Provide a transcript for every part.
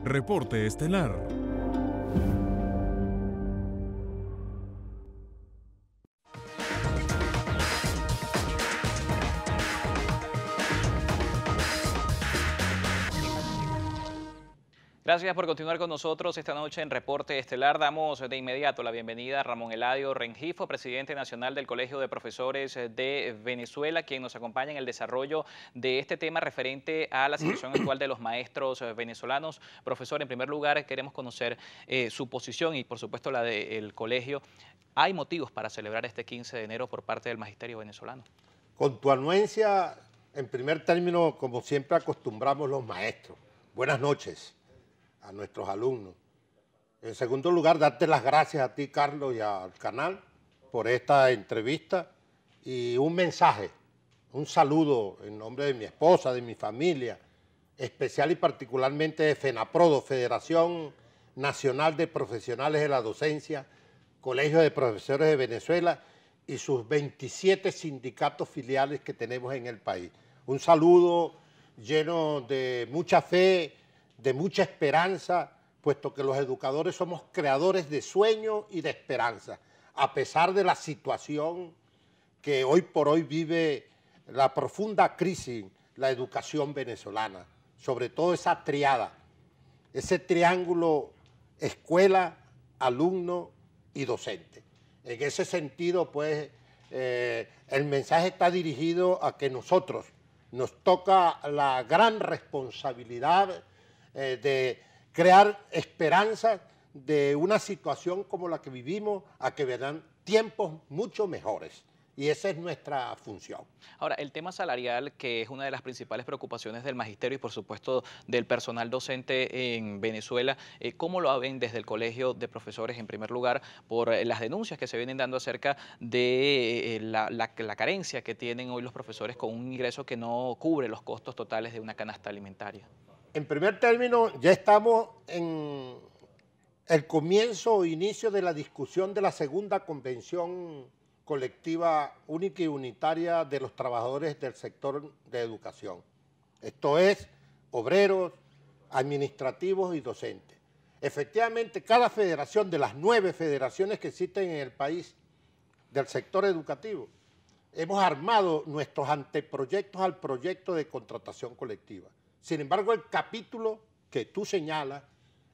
Reporte Estelar. Gracias por continuar con nosotros esta noche en Reporte Estelar. Damos de inmediato la bienvenida a Ramón Eladio Rengifo, presidente nacional del Colegio de Profesores de Venezuela, quien nos acompaña en el desarrollo de este tema referente a la situación actual de los maestros venezolanos. Profesor, en primer lugar queremos conocer su posición y por supuesto la del colegio. ¿Hay motivos para celebrar este 15 de enero por parte del magisterio venezolano? Con tu anuencia, en primer término, como siempre acostumbramos los maestros. Buenas noches a nuestros alumnos. En segundo lugar, darte las gracias a ti, Carlos, y al canal por esta entrevista y un mensaje, un saludo en nombre de mi esposa, de mi familia, especial y particularmente de FENAPRODO, Federación Nacional de Profesionales de la Docencia, Colegio de Profesores de Venezuela y sus 27 sindicatos filiales que tenemos en el país. Un saludo lleno de mucha fe, de mucha esperanza, puesto que los educadores somos creadores de sueños y de esperanza, a pesar de la situación que hoy por hoy vive la profunda crisis, la educación venezolana, sobre todo esa triada, ese triángulo escuela, alumno y docente. En ese sentido, pues, el mensaje está dirigido a que nosotros nos toca la gran responsabilidad de crear esperanza de una situación como la que vivimos, a que vendrán tiempos mucho mejores. Y esa es nuestra función. Ahora, el tema salarial, que es una de las principales preocupaciones del magisterio y por supuesto del personal docente en Venezuela, ¿cómo lo ven desde el Colegio de Profesores en primer lugar por las denuncias que se vienen dando acerca de la carencia que tienen hoy los profesores con un ingreso que no cubre los costos totales de una canasta alimentaria? En primer término, ya estamos en el comienzo o inicio de la discusión de la segunda convención colectiva única y unitaria de los trabajadores del sector de educación. Esto es, obreros, administrativos y docentes. Efectivamente, cada federación de las 9 federaciones que existen en el país del sector educativo, hemos armado nuestros anteproyectos al proyecto de contratación colectiva. Sin embargo, el capítulo que tú señalas,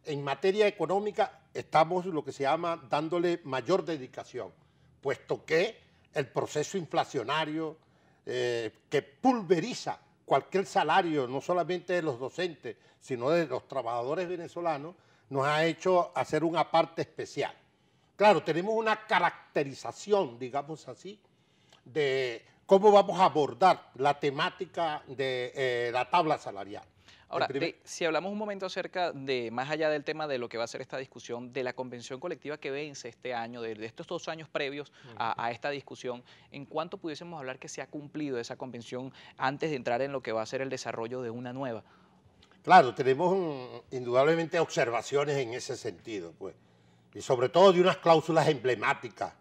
en materia económica, estamos lo que se llama dándole mayor dedicación, puesto que el proceso inflacionario que pulveriza cualquier salario, no solamente de los docentes, sino de los trabajadores venezolanos, nos ha hecho hacer una parte especial. Claro, tenemos una caracterización, digamos así, de cómo vamos a abordar la temática de la tabla salarial. Ahora, si hablamos un momento acerca de, más allá del tema de lo que va a ser esta discusión, de la convención colectiva que vence este año, de estos 2 años previos a esta discusión, ¿en cuánto pudiésemos hablar que se ha cumplido esa convención antes de entrar en lo que va a ser el desarrollo de una nueva? Claro, tenemos indudablemente observaciones en ese sentido, pues, y sobre todo de unas cláusulas emblemáticas,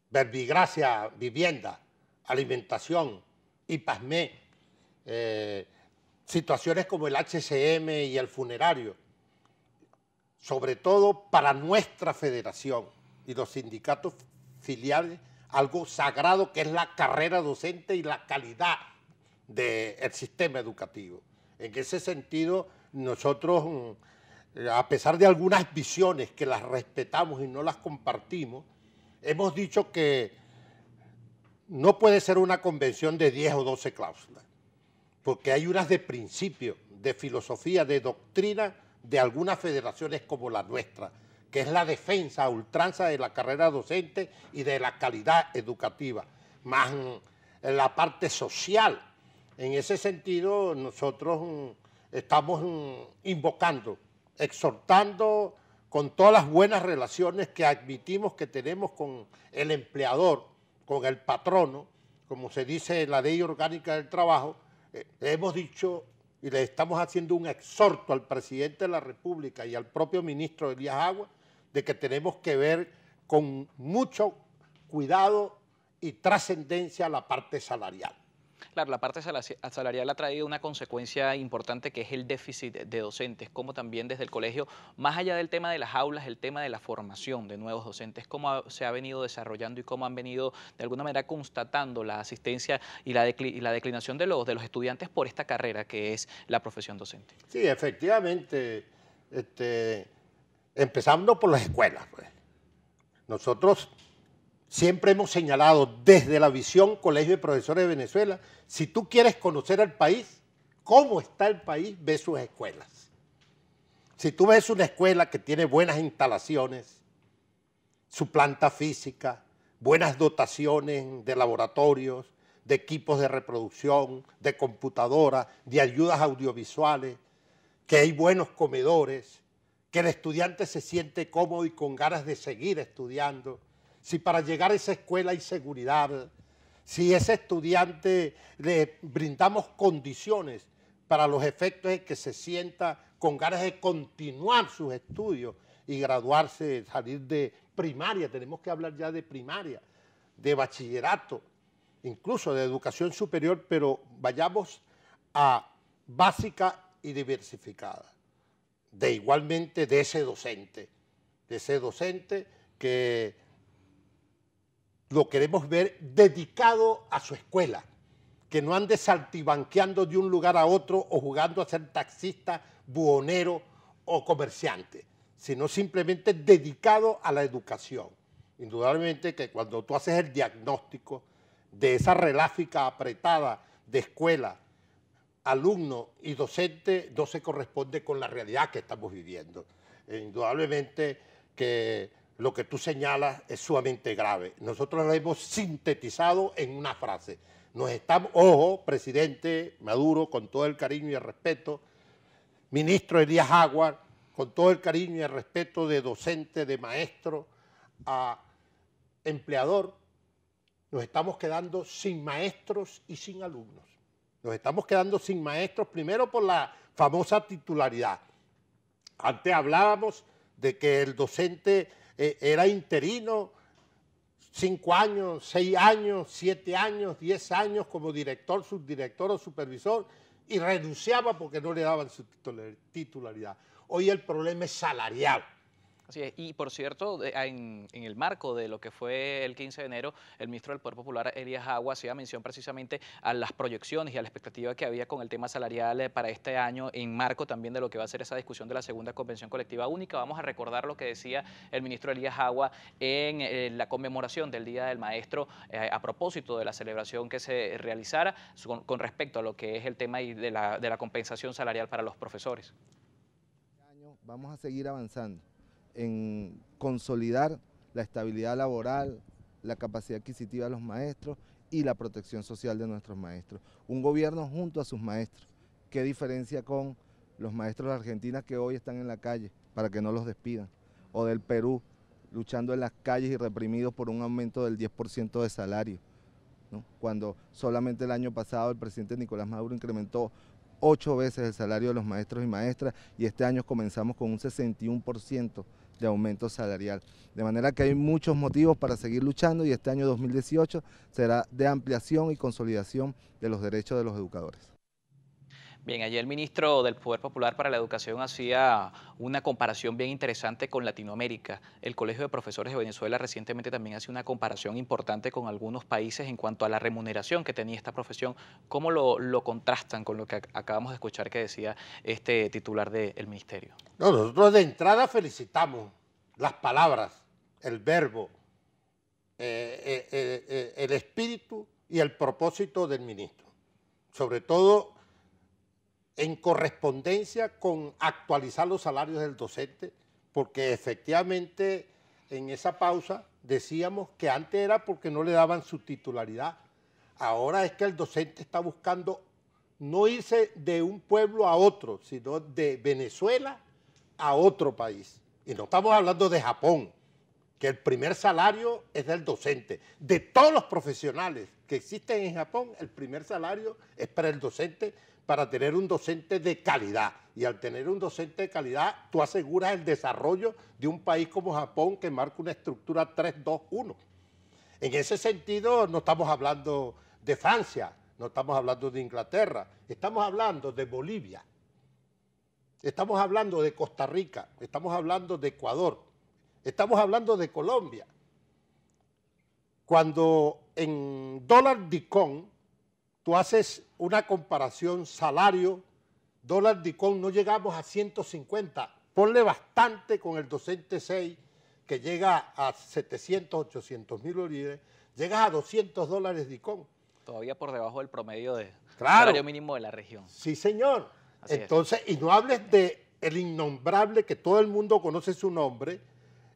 verbigracia, vivienda, alimentación, IPASME, situaciones como el HCM y el funerario, sobre todo para nuestra federación y los sindicatos filiales, algo sagrado que es la carrera docente y la calidad del sistema educativo. En ese sentido, nosotros, a pesar de algunas visiones que las respetamos y no las compartimos, hemos dicho que no puede ser una convención de 10 o 12 cláusulas, porque hay unas de principio, de filosofía, de doctrina de algunas federaciones como la nuestra, que es la defensa a ultranza de la carrera docente y de la calidad educativa, más en la parte social. En ese sentido, nosotros estamos invocando, exhortando con todas las buenas relaciones que admitimos que tenemos con el empleador, con el patrono, como se dice en la Ley Orgánica del Trabajo. Hemos dicho y le estamos haciendo un exhorto al presidente de la República y al propio ministro Elías Agua de que tenemos que ver con mucho cuidado y trascendencia la parte salarial. Claro, la parte salarial ha traído una consecuencia importante que es el déficit de docentes, como también desde el colegio, más allá del tema de las aulas, el tema de la formación de nuevos docentes, cómo se ha venido desarrollando y cómo han venido de alguna manera constatando la asistencia y la declinación de los estudiantes por esta carrera que es la profesión docente. Sí, efectivamente, empezando por las escuelas, pues. Nosotros siempre hemos señalado desde la visión Colegio de Profesores de Venezuela, si tú quieres conocer al país, cómo está el país, ve sus escuelas. Si tú ves una escuela que tiene buenas instalaciones, su planta física, buenas dotaciones de laboratorios, de equipos de reproducción, de computadoras, de ayudas audiovisuales, que hay buenos comedores, que el estudiante se siente cómodo y con ganas de seguir estudiando, si para llegar a esa escuela hay seguridad, si a ese estudiante le brindamos condiciones para los efectos de que se sienta con ganas de continuar sus estudios y graduarse, salir de primaria, tenemos que hablar ya de primaria, de bachillerato, incluso de educación superior, pero vayamos a básica y diversificada. Igualmente de ese docente que lo queremos ver dedicado a su escuela, que no ande saltibanqueando de un lugar a otro o jugando a ser taxista, buhonero o comerciante, sino simplemente dedicado a la educación. Indudablemente que cuando tú haces el diagnóstico de esa reláfica apretada de escuela, alumno y docente, no se corresponde con la realidad que estamos viviendo. Indudablemente que lo que tú señalas es sumamente grave. Nosotros lo hemos sintetizado en una frase. Ojo, presidente Maduro, con todo el cariño y el respeto, ministro Elías Aguar, con todo el cariño y el respeto de docente, de maestro a empleador, nos estamos quedando sin maestros y sin alumnos. Nos estamos quedando sin maestros, primero por la famosa titularidad. Antes hablábamos de que el docente era interino 5 años, 6 años, 7 años, 10 años como director, subdirector o supervisor y renunciaba porque no le daban su titularidad. Hoy el problema es salarial. Así es. Y por cierto, en el marco de lo que fue el 15 de enero, el ministro del Poder Popular, Elías Aguas, hacía mención precisamente a las proyecciones y a la expectativa que había con el tema salarial para este año, en marco también de lo que va a ser esa discusión de la segunda convención colectiva única. Vamos a recordar lo que decía el ministro Elías Aguas en la conmemoración del Día del Maestro a propósito de la celebración que se realizara con respecto a lo que es el tema de la compensación salarial para los profesores. Vamos a seguir avanzando en consolidar la estabilidad laboral, la capacidad adquisitiva de los maestros y la protección social de nuestros maestros. Un gobierno junto a sus maestros. ¿Qué diferencia con los maestros de Argentina que hoy están en la calle para que no los despidan? O del Perú, luchando en las calles y reprimidos por un aumento del 10% de salario, ¿no? Cuando solamente el año pasado el presidente Nicolás Maduro incrementó 8 veces el salario de los maestros y maestras y este año comenzamos con un 61% de aumento salarial. De manera que hay muchos motivos para seguir luchando y este año 2018 será de ampliación y consolidación de los derechos de los educadores. Bien, ayer el ministro del Poder Popular para la Educación hacía una comparación bien interesante con Latinoamérica. El Colegio de Profesores de Venezuela recientemente también hace una comparación importante con algunos países en cuanto a la remuneración que tenía esta profesión. ¿Cómo lo contrastan con lo que acabamos de escuchar que decía este titular del ministerio? No, nosotros de entrada felicitamos las palabras, el verbo, el espíritu y el propósito del ministro. Sobre todo en correspondencia con actualizar los salarios del docente, porque efectivamente en esa pausa decíamos que antes era porque no le daban su titularidad. Ahora es que el docente está buscando no irse de un pueblo a otro, sino de Venezuela a otro país. Y no estamos hablando de Japón, que el primer salario es del docente. De todos los profesionales que existen en Japón, el primer salario es para el docente, para tener un docente de calidad. Y al tener un docente de calidad, tú aseguras el desarrollo de un país como Japón que marca una estructura 3-2-1. En ese sentido, no estamos hablando de Francia, no estamos hablando de Inglaterra, estamos hablando de Bolivia, estamos hablando de Costa Rica, estamos hablando de Ecuador, estamos hablando de Colombia. Cuando en dólar DICOM tú haces una comparación salario, dólar DICOM no llegamos a 150, ponle bastante con el docente 6, que llega a 700, 800 mil bolívares, llegas a $200 DICOM. Todavía por debajo del promedio de Claro. salario mínimo de la región. Sí, señor. Así Entonces, y no hables de el innombrable, que todo el mundo conoce su nombre,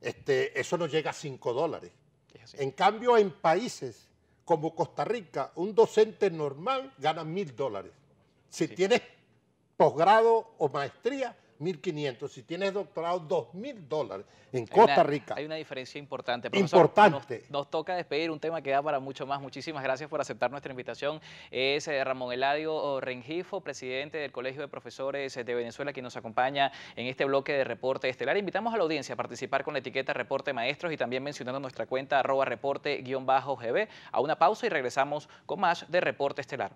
eso no llega a $5. Es así. En cambio, en países como Costa Rica, un docente normal gana $1.000. Si Sí. tienes posgrado o maestría, 1.500. Si tienes doctorado, $2.000 en Costa Rica. Hay una diferencia importante. Profesor, Importante. Nos toca despedir, un tema que da para mucho más. Muchísimas gracias por aceptar nuestra invitación. Es Ramón Eladio Rengifo, presidente del Colegio de Profesores de Venezuela, quien nos acompaña en este bloque de Reporte Estelar. Invitamos a la audiencia a participar con la etiqueta Reporte Maestros y también mencionando nuestra cuenta @reporte_gb. A una pausa y regresamos con más de Reporte Estelar.